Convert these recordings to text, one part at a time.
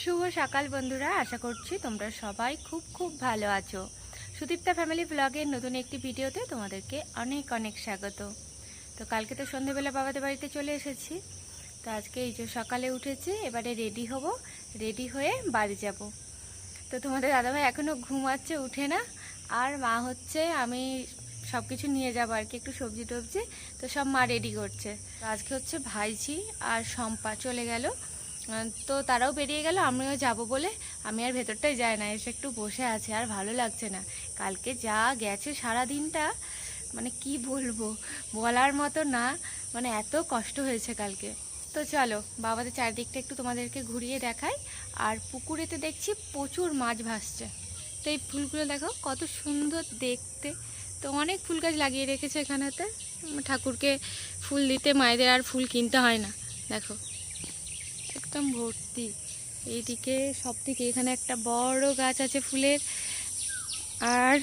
শুভ সকাল বন্ধুরা, আশা করছি তোমরা সবাই খুব খুব ভালো আছো। সুদীপ্তা ফ্যামিলি ব্লগের নতুন একটি ভিডিওতে তোমাদেরকে অনেক অনেক স্বাগত। তো কালকে তো সন্ধ্যেবেলা বাবাদের বাড়িতে চলে এসেছি। তো আজকে এই যে সকালে উঠেছি, এবারে রেডি হব, রেডি হয়ে বাড়ি যাব। তো তোমাদের দাদাভাই এখনও ঘুমাচ্ছে, উঠে না। আর মা হচ্ছে আমি সব কিছু নিয়ে যাবো আর কি, একটু সবজি টবজি, তো সব মা রেডি করছে। তো আজকে হচ্ছে ভাইঝি আর শম্পা চলে গেল, তো তারাও বেরিয়ে গেল, আমিও যাব বলে আমি আর ভেতরটাই যাই না, এসে একটু বসে আছে, আর ভালো লাগছে না। কালকে যা গেছে সারা দিনটা, মানে কি বলবো, বলার মতো না, মানে এত কষ্ট হয়েছে কালকে। তো চলো বাবাদের চারদিকটা একটু তোমাদেরকে ঘুরিয়ে দেখাই। আর পুকুরেতে দেখছি প্রচুর মাছ ভাসছে। তো এই ফুলগুলো দেখো কত সুন্দর দেখতে। তো অনেক ফুল গাছ লাগিয়ে রেখেছে এখানেতে, ঠাকুরকে ফুল দিতে মায়েদের আর ফুল কিনতে হয় না। দেখো একদম ভর্তি, এইদিকে সব থেকে এখানে একটা বড় গাছ আছে ফুলের। আর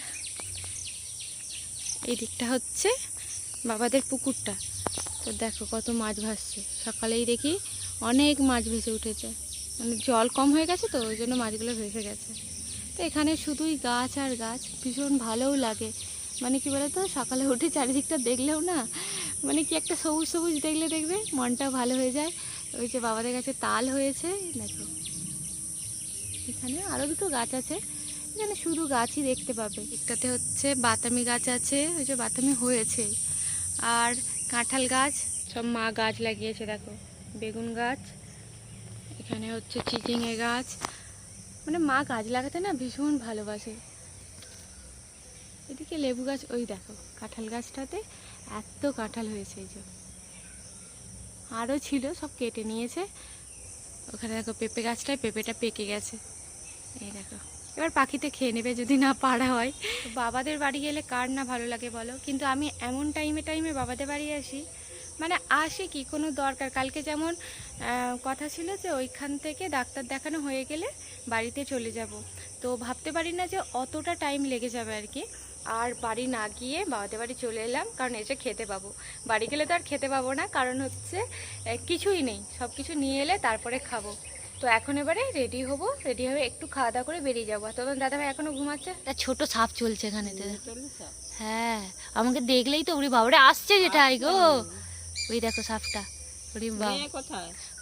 এই দিকটা হচ্ছে বাবাদের পুকুরটা। তো দেখো কত মাছ ভাসছে, সকালেই দেখি অনেক মাছ ভেসে উঠেছে, মানে জল কম হয়ে গেছে তো ওই জন্য মাছগুলো ভেসে গেছে। তো এখানে শুধুই গাছ আর গাছ, ভীষণ ভালোও লাগে। মানে কি বলতো, সকালে উঠে চারিদিকটা দেখলেও না, মানে কি একটা সবুজ সবুজ দেখলে দেখবে মনটা ভালো হয়ে যায়। ওই যে বাবাদের কাছে তাল হয়েছে দেখো, এখানে আরও দুটো গাছ আছে, এখানে শুধু গাছই দেখতে পাবে। একটাতে হচ্ছে বাতামি গাছ আছে, ওই যে বাতামি হয়েছে, আর কাঁঠাল গাছ, সব মা গাছ লাগিয়েছে দেখো, বেগুন গাছ, এখানে হচ্ছে চিচিঙে গাছ। মানে মা গাছ লাগাতে না ভীষণ ভালোবাসে। এদিকে লেবু গাছ, ওই দেখো কাঁঠাল গাছটাতে এত কাঁঠাল হয়েছে, এই যে আরও ছিল সব কেটে নিয়েছে। ওখানে দেখো পেঁপে গাছটায় পেঁপেটা পেকে গেছে, এই দেখো। এবার পাখিতে খেয়ে নেবে যদি না পারা হয়। বাবাদের বাড়ি গেলে কার না ভালো লাগে বলো, কিন্তু আমি এমন টাইমে বাবাদের বাড়ি আসি, মানে আসি কি কোনো দরকার, কালকে যেমন কথা ছিল যে ওইখান থেকে ডাক্তার দেখানো হয়ে গেলে বাড়িতে চলে যাব। তো ভাবতে পারি না যে অতটা টাইম লেগে যাবে আর কি। আর বাড়ি না গিয়ে বাবাদের বাড়ি চলে এলাম, কারণ এসে খেতে পাবো। বাড়ি গেলে তো আর খেতে পাবো না, কারণ হচ্ছে কিছুই নেই, সব কিছু নিয়ে এলে তারপরে খাবো। তো এখন এবারে রেডি হব, রেডি হয়ে একটু খাওয়া দাওয়া করে বেরিয়ে যাবো। তখন দাদাভাই এখনো ঘুমাচ্ছে, তার ছোট সাপ চলছে এখানে। হ্যাঁ, আমাকে দেখলেই তো ওরে বাবারে আসছে যেটাই গো, ওই দেখো সাপটা। ওরে বাবা,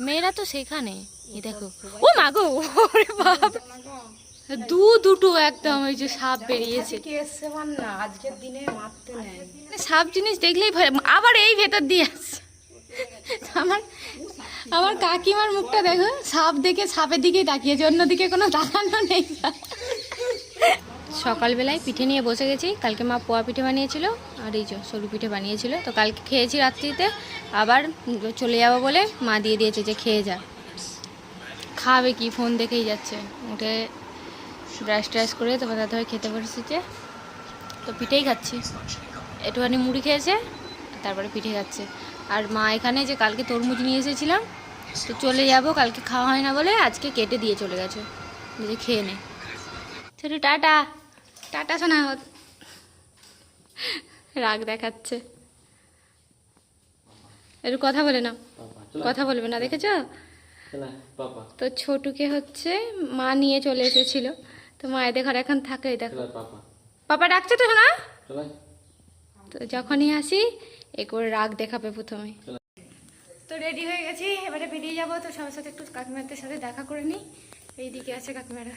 মেয়েরা তো সেখানে, এই দেখো, ও মা গো, ওরে বাবা, দুটো একদম ওই যে সাপ বেরিয়েছে। আজকের দিনে মারতে নেই, সাপ জিনিস দেখলেই ভয়। আবার এই ভেতর দিয়ে আসছে আমার আমার কাকিমার মুখটা দেখো, সাপ দেখে সাপের দিকেই তাকিয়েছে, অন্যদিকে কোনো তাকানো নেই। সকালবেলায় পিঠে নিয়ে বসে গেছি, কালকে মা পোয়া পিঠে বানিয়েছিল, আর এই যে সরু পিঠে বানিয়েছিল। তো কালকে খেয়েছি রাত্রিতে, আবার চলে যাবো বলে মা দিয়ে দিয়েছে যে খেয়ে যা। খাবে কি, ফোন দেখেই যাচ্ছে। উঠে ব্রাশ ট্রাশ করে তোমার দাদাভাই খেতে বসেছে, তো পিঠেই খাচ্ছি। একটুখানি মুড়ি খেয়েছে, তারপরে পিঠে খাচ্ছে। আর মা এখানে যে কালকে তরমুজ নিয়ে এসেছিলাম, তো চলে যাব, কালকে খাওয়া হয় না বলে আজকে কেটে দিয়ে চলে গেছে, যে খেয়ে নে। ছোট টাটা, টাটা শোনা, রাগ দেখাচ্ছে। একটু কথা বলে না, কথা বলবে না, দেখেছ? তো ছোটুকে হচ্ছে মা নিয়ে চলে এসেছিল, তো মায়েদের ঘরে এখন থাকে। দেখো পাপা ডাকছে তো শোনা। তো যখনই আসি এ করে রাগ দেখাবে প্রথমে। তো রেডি হয়ে গেছি, এবারে বেরিয়ে যাবো। তো সবার সাথে একটু কাকিমাদের সাথে দেখা করে নিই। এইদিকে আছে কাকিমারা,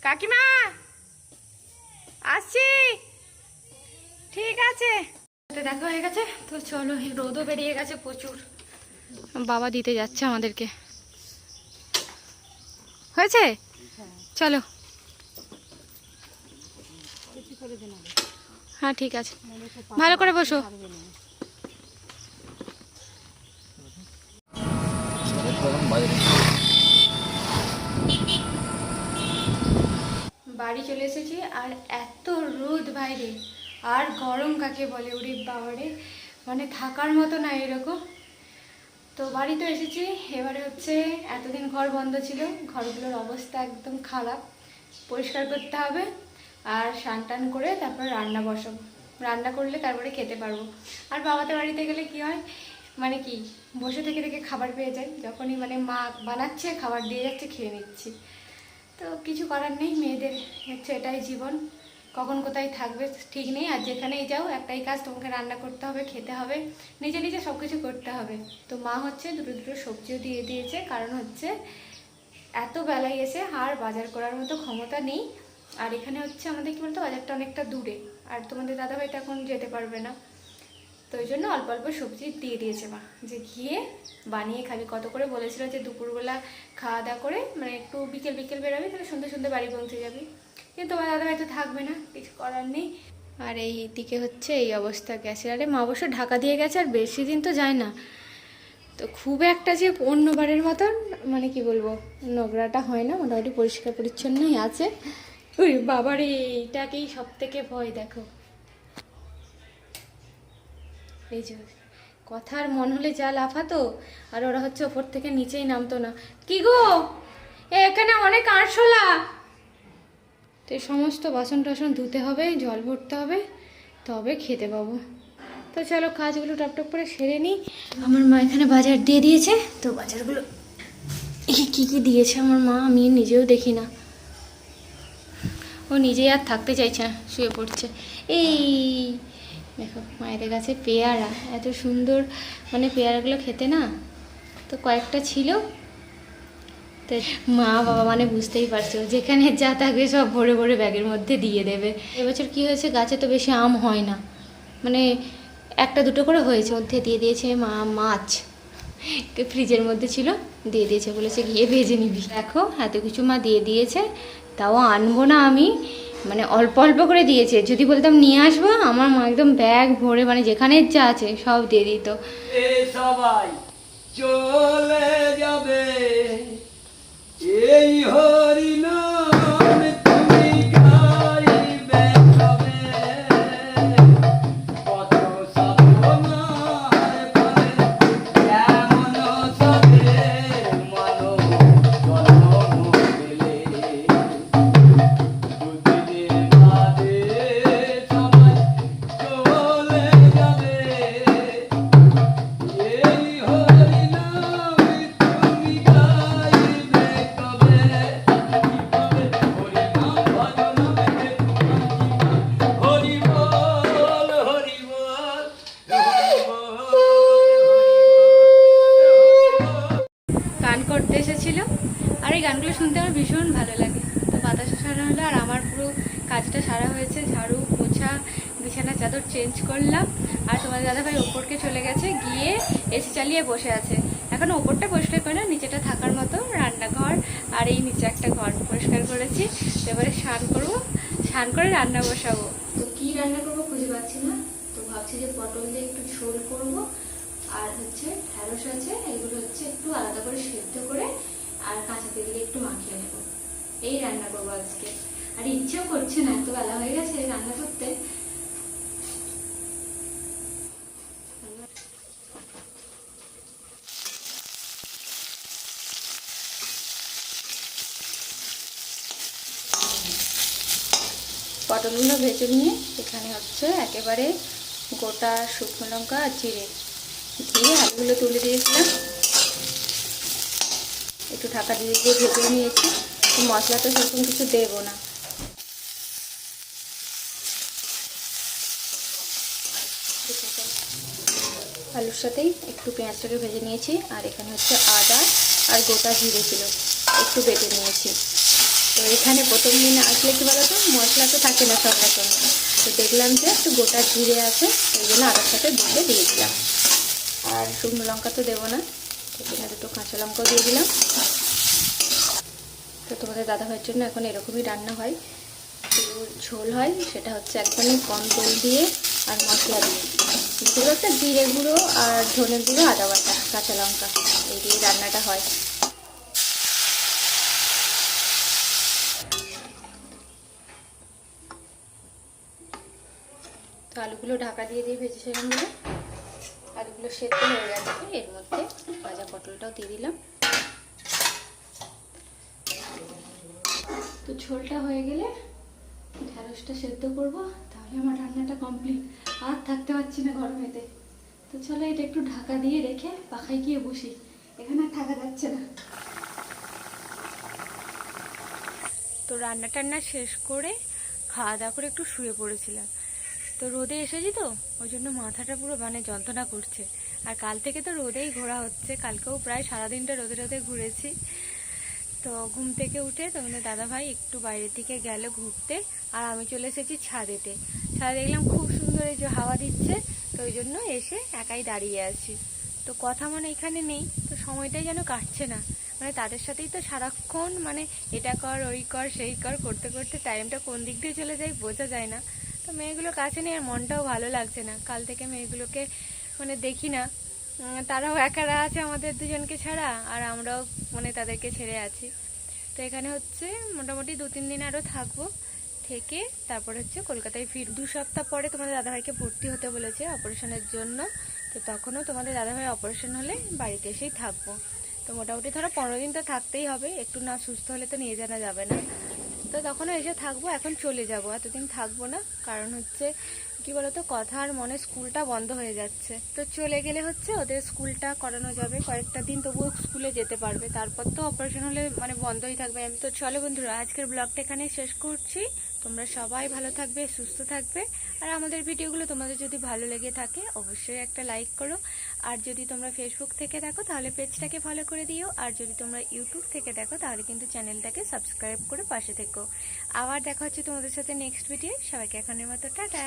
কাকিমা আসছি, ঠিক আছে। দেখা হয়ে গেছে, তো চলো, রোদও বেরিয়ে গেছে প্রচুর। বাবা দিতে যাচ্ছে আমাদেরকে, হয়েছে, চলো। হ্যাঁ ঠিক আছে, ভালো করে বসো। বাড়ি চলে এসেছি, আর এত রোদ বাইরে, আর গরম কাকে বলে, ওরে বাবারে, মানে থাকার মতো না এরকম। তো বাড়ি তো এসেছি, এবারে হচ্ছে এতদিন ঘর বন্ধ ছিল, ঘরগুলোর অবস্থা একদম খারাপ, পরিষ্কার করতে হবে। আর স্নান টান করে তারপর রান্না বসাবো, রান্না করলে তারপরে খেতে পারবো। আর বাবাদের বাড়িতে গেলে কি হয়, মানে কি বসে থেকে থেকে খাবার পেয়ে যাই, যখনই মানে মা বানাচ্ছে খাবার দিয়ে যাচ্ছে খেয়ে নিচ্ছি। তো কিছু করার নেই, মেয়েদের হচ্ছে এটাই জীবন, কখন কোথায় থাকবে ঠিক নেই। আর যেখানেই যাও একটাই কাজ, তোমাকে রান্না করতে হবে, খেতে হবে, নিজে নিজে সব কিছু করতে হবে। তো মা হচ্ছে দুটো দুটো সবজিও দিয়ে দিয়েছে, কারণ হচ্ছে এত বেলায় এসে আর বাজার করার মতো ক্ষমতা নেই। আর এখানে হচ্ছে আমাদের কি বলতো, বাজারটা অনেকটা দূরে, আর তোমাদের দাদাভাই তো এখন যেতে পারবে না, তো ওই জন্য অল্প অল্প সবজি দিয়ে দিয়েছে মা, যে গিয়ে বানিয়ে খাবি। কত করে বলেছিল যে দুপুরবেলা খাওয়া দাওয়া করে মানে একটু বিকেল বিকেল বেরোবি, তাহলে সন্ধ্যে সন্ধ্যে বাড়ি পৌঁছে যাবি, কিন্তু তোমার দাদাভাই তো থাকবে না, কিছু করার নেই। আর এই দিকে হচ্ছে এই অবস্থা গ্যাসের। আরে মা অবশ্য ঢাকা দিয়ে গেছে, আর বেশি দিন তো যায় না, তো খুব একটা যে অন্যবারের মতন মানে কি বলবো নোংরাটা হয় না, মোটামুটি পরিষ্কার পরিচ্ছন্নই আছে। ওই বাবারে, এইটাকেই সব থেকে ভয়। দেখো এই যে কথার মন হলে যা লাফাতো, আর ওরা হচ্ছে ওপর থেকে নিচেই নামতো না। কি গো, এখানে অনেক আরশোলা। তো এই সমস্ত বাসন টাসন ধুতে হবে, জল ভরতে হবে, তবে খেতে পাবো। তো চলো কাজগুলো টপটপ করে সেরে নিই। আমার মা এখানে বাজার দিয়ে দিয়েছে, তো বাজারগুলো কী কী দিয়েছে আমার মা আমি নিজেও দেখি না। ও নিজেই আর থাকতে চাইছে না, শুয়ে পড়ছে। এই দেখো মায়েদের কাছে পেয়ারা, এত সুন্দর মানে পেয়ারাগুলো খেতে না, তো কয়েকটা ছিল। তো মা বাবা মানে বুঝতেই পারছো, যেখানে যা থাকবে সব ভরে ভরে ব্যাগের মধ্যে দিয়ে দেবে। এবছর কি হয়েছে, গাছে তো বেশি আম হয় না, মানে একটা দুটো করে হয়েছে। মধ্যে দিয়ে দিয়েছে মা মাছ, ফ্রিজের মধ্যে ছিল, দিয়ে দিয়েছে, বলেছে গিয়ে ভেজে নিবি। দেখো এত কিছু মা দিয়ে দিয়েছে, তাও আনবো না আমি, মানে অল্প অল্প করে দিয়েছে। যদি বলতাম নিয়ে আসবো, আমার মা একদম ব্যাগ ভরে মানে যেখানে যা আছে সব দিয়ে দিত। সবাই চলে যাবে এই হরিনাম তুমি গাইবে তবে, কত সাধনার ফলে এমন সবে মানব জন্ম পেলে। দুদিনের বাদে সবাই চলে যাবে এই হরিনাম তুমি গাইবে কবে, কবে হরিনাম ভজনামে হরি বল হরি বল হরি বল। গান করতে এসেছিল, আর এই গানগুলো শুনতে আমার ভীষণ ভালো লাগে। তো বাতাসা সারা হলো, আর আমার পুরো কাজটা সারা হয়েছে, ঝাড়ু পোছা বিছানা চাদর চেঞ্জ করলাম। আর তোমার দাদাভাই ওপরকে চলে গেছে, গিয়ে এসি চালিয়ে বসে আছে। এখন ওপরটা পরিষ্কার করে না, নিচেটা থাকার মতো রান্নাঘর আর এই নিচে একটা ঘর পরিষ্কার করেছি। তো এবারে স্নান করবো, স্নান করে রান্না বসাবো। তো কি রান্না করবো খুঁজে পাচ্ছি না, তো ভাবছি যে পটল দিয়ে একটু ঝোল করবো, আর হচ্ছে ঢ্যাঁড়স আছে, এগুলো হচ্ছে একটু আলাদা করে সেদ্ধ করে আর কাঁচা তেল দিয়ে একটু মাখিয়ে নেবো, এই রান্না করবো আজকে। আর ইচ্ছেও করছে না, এত বেলা হয়ে গেছে রান্না করতে। পটলগুলো ভেজে নিয়ে এখানে হচ্ছে একেবারে গোটা শুকনো লঙ্কা আর জিরে দিয়ে আলুগুলো তুলে দিয়েছিলাম, একটু ঢাকা দিয়ে দিয়ে ভেজে নিয়েছি। মশলা তো সেরকম কিছু দেবো না। আলুর সাথেই একটু পেঁয়াজটাকে ভেজে নিয়েছি, আর এখানে হচ্ছে আদা আর গোটা জিরে ছিল, একটু বেটে নিয়েছি। তো এখানে প্রথম দিন আসলে কি বলতো, মশলা তো থাকে না সব রকম, তো দেখলাম যে একটু গোটা জিরে আছে, ওই জন্য আদার সাথে বেটে দিয়ে দিলাম। আর শুকনো লঙ্কা তো দেবো না, এখানে দুটো কাঁচা লঙ্কাও দিয়ে দিলাম। তো তোমাদের দাদাভাইয়ের জন্য এখন এরকমই রান্না হয়, ঝোল হয়, সেটা হচ্ছে একদমই কম তেল দিয়ে আর মশলা দিয়ে, যেগুলো একটা জিরে গুঁড়ো আর ধনে গুঁড়ো, আদা বাটা, কাঁচা লঙ্কা, এই দিয়ে রান্নাটা হয়। তো আলুগুলো ঢাকা দিয়ে দিয়ে ভেজেছিলাম বলে আলুগুলো সেদ্ধ হয়ে গেছে, এর মধ্যে ভাজা পটলটাও দিয়ে দিলাম। তো ঝোলটা হয়ে গেলে ঢ্যাঁড়সটা সেদ্ধ করব, তাহলে আমার রান্নাটা কমপ্লিট। আর থাকতে পারছি না গরমেতে, তো চলো এটা একটু ঢাকা দিয়ে রেখে পাখায় গিয়ে বসি, এখানে আর থাকা যাচ্ছে না। তো রান্না টান্না শেষ করে খাওয়া দাওয়া করে একটু শুয়ে পড়েছিলাম। তো রোদে এসেছি তো ওই জন্য মাথাটা পুরো মানে যন্ত্রণা করছে। আর কাল থেকে তো রোদেই ঘোরা হচ্ছে, কালকেও প্রায় সারাদিনটা রোদে রোদে ঘুরেছি। তো ঘুম থেকে উঠে তোমাদের দাদাভাই একটু বাইরের দিকে গেল ঘুরতে, আর আমি চলে এসেছি ছাদেতে। ছাদে দেখলাম খুব সুন্দর এই যে হাওয়া দিচ্ছে, তো ওই জন্য এসে একাই দাঁড়িয়ে আছি। তো কথা মানে এখানে নেই, তো সময়টাই যেন কাটছে না, মানে তাদের সাথেই তো সারাক্ষণ মানে এটা কর ওই কর সেই কর করতে করতে টাইমটা কোন দিক দিয়ে চলে যায় বোঝা যায় না। তো মেয়েগুলো কাছে নেই আর মনটাও ভালো লাগছে না, কাল থেকে মেয়েগুলোকে মানে দেখি না। তারাও একারা আছে আমাদের দুজনকে ছাড়া, আর আমরাও মানে তাদেরকে ছেড়ে আছি। তো এখানে হচ্ছে মোটামুটি 2-3 দিন আরও থাকবো, থেকে তারপর হচ্ছে কলকাতায় ফির 2 সপ্তাহ পরে তোমাদের দাদাভাইকে ভর্তি হতে বলেছে অপারেশনের জন্য। তো তখনও তোমাদের দাদাভাই অপারেশন হলে বাড়িতে এসেই থাকবো। তো মোটামুটি ধরো 15 দিন তো থাকতেই হবে, একটু না সুস্থ হলে তো নিয়ে জানা যাবে না। তো তখনও এসে থাকবো, এখন চলে যাব, এতদিন থাকবো না। কারণ হচ্ছে কি বলতো, কথা আর মনে স্কুলটা বন্ধ হয়ে যাচ্ছে। তো চলে গেলে হচ্ছে ওদের স্কুলটা করানো যাবে কয়েকটা দিন, তবুও স্কুলে যেতে পারবে, তারপর তো অপারেশন হলে মানে বন্ধই থাকবে। আমি তো চলো বন্ধুরা, আজকের ব্লগটা এখানে শেষ করছি। তোমরা সবাই ভালো থাকবে, সুস্থ থাকবে। আর আমাদের ভিডিওগুলো তোমাদের যদি ভালো লেগে থাকে অবশ্যই একটা লাইক করো। আর যদি তোমরা ফেসবুক থেকে দেখো তাহলে পেজটাকে ফলো করে দিও। আর যদি তোমরা ইউটিউব থেকে দেখো তাহলে কিন্তু চ্যানেলটাকে সাবস্ক্রাইব করে পাশে থেকো। আবার দেখা হচ্ছে তোমাদের সাথে নেক্সট ভিডিও। সবাইকে এখনের মতো টাটা।